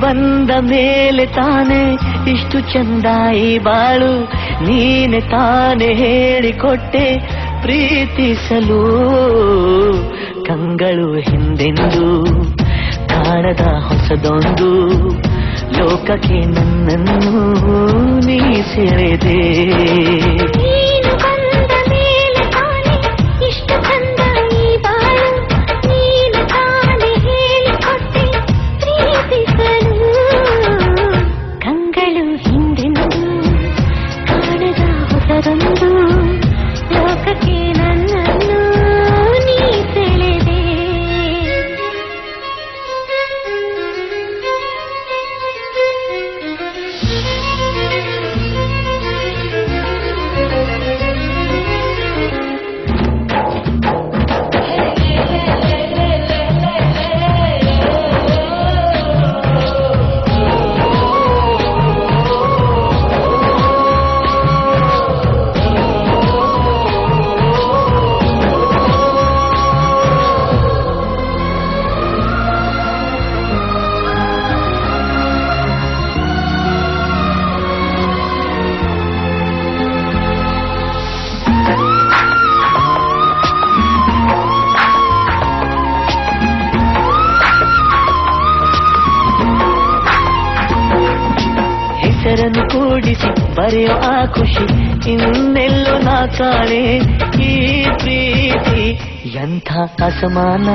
ಬಂದ ಮೇಲೆ ತಾನೆ ಇಷ್ಟು ಚಂದ ಈ ಬಾಳು, ನೀನೆ ತಾನೆ ಹೇಳಿಕೊಟ್ಟೆ ಪ್ರೀತಿಸಲು. ಕಂಗಳು ಹಿಂದೆಂದು ಕಾಣದ ಹೊಸದೊಂದು ಲೋಕಕ್ಕೆ ನನ್ನನ್ನು ನೀ ಸೆಳೆದೆ. ಹೆಸರನ್ನು ಕೂಡಿಸಿ ಬರೆಯೋ ಆ ಖುಷಿ ಇನ್ನೆಲ್ಲೋ ನಾ ಕಾಣೆ. ಈ ಪ್ರೀತಿ ಎಂಥ ಅಸಮಾನ.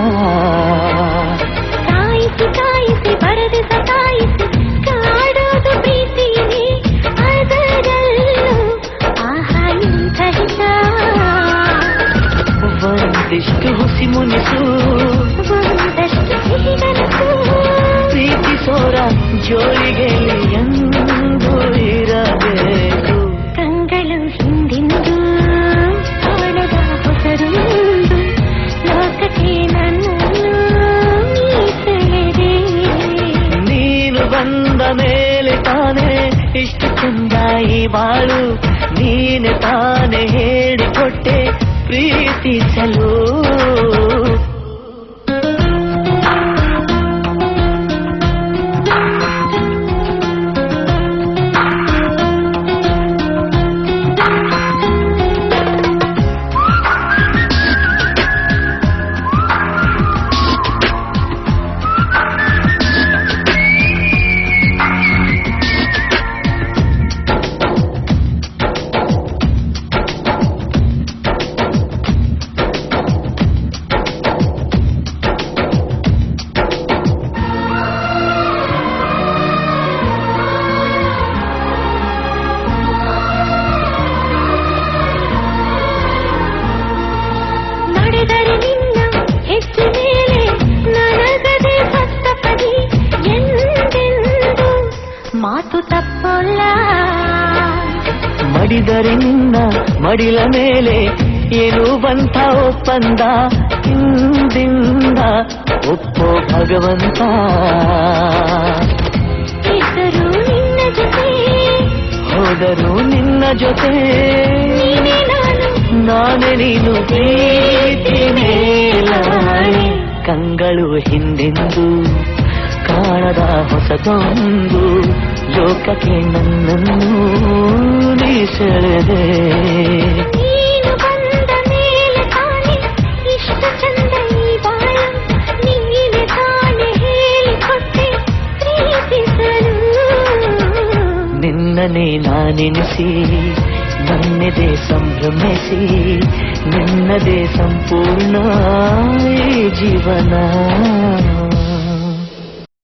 ಕಾಯಿಸಿ ಕಾಯಿಸಿ ಬರದೆ ಸತಾಯಿಸಿ ಕಾಡೋದು ಪ್ರೀತಿನೇ, ಅದರಲ್ಲೂ ಆಹಾ ಇಂಥ ಹಿತ. ಒಂದಿಷ್ಟು ಹುಸಿ ಮುನಿಸು, ಒಂದಷ್ಟು ಸಿಹಿ ಕನಸು, ಪ್ರೀತಿಸೋರ ಜೋಳಿಗೆ ಎಂದು ಇರಬೇಕು. ಕಂಗಳು ಹಿಂದಿಂದು ಕಾಣದ ಹೊಸರೊಂದು ಲೋಕಕ್ಕೆ ನನ್ನನ್ನು ನೀ ಸೆಳೆದೆ. ನೀನು ಬಂದ ಮೇಲೆ ತಾನೇ ಇಷ್ಟು ಚಂದ ಈ ಬಾಳು, ನೀನೆ ತಾನೇ ಹೇಳಿಕೊಟ್ಟೆ ಪ್ರೀತಿಸಲು. ನಡೆದರೆ ನಿನ್ನ ಹೆಚ್ಚು ಮೇಲೆ ನನಗದೆ ಸಪ್ತಪದಿ, ಎಂದೆಂದು ಮಾತು ತಪ್ಪಲ್ಲ. ಮಡಿದರೆ ನಿನ್ನ ಮಡಿಲ ಮೇಲೆ ಏನು ಬಂತ ಒಪ್ಪಂದ, ಹಿಂದಿಂದ ಒಪ್ಪೋ ಭಗವಂತ. ಇದ್ದರೂ ನಿನ್ನ ಜೊತೆ, ಹೋದರೂ ನಿನ್ನ ಜೊತೆ, ನೀನೇ ನಾನು, ನಾನೇ ನೀನು, ಪ್ರೀತಿ ಮೇಲಾಣೆ. ಕಂಗಳು ಹಿಂದೆಂದು ಕಾಣದ ಹೊಸದೊಂದು ಲೋಕಕ್ಕೆ ನನ್ನನ್ನು ನೀ ಸೆಳೆದೆ. ನೀನು ಬಂದ ಮೇಲೆ ತಾನೆ ಇಷ್ಟು ಚಂದ ಈ ಬಾಳು, ನೀನೆ ತಾನೆ ಹೇಳಿಕೊಟ್ಟೆ ಪ್ರೀತಿಸಲು. ನಿನ್ನನೇ ನಾನೆನಿಸಿ ನನ್ನದೇ ಸಂಭ್ರಮಿಸಿ, ನಿನ್ನದೇ ಸಂಪೂರ್ಣ ಈ ಜೀವನ.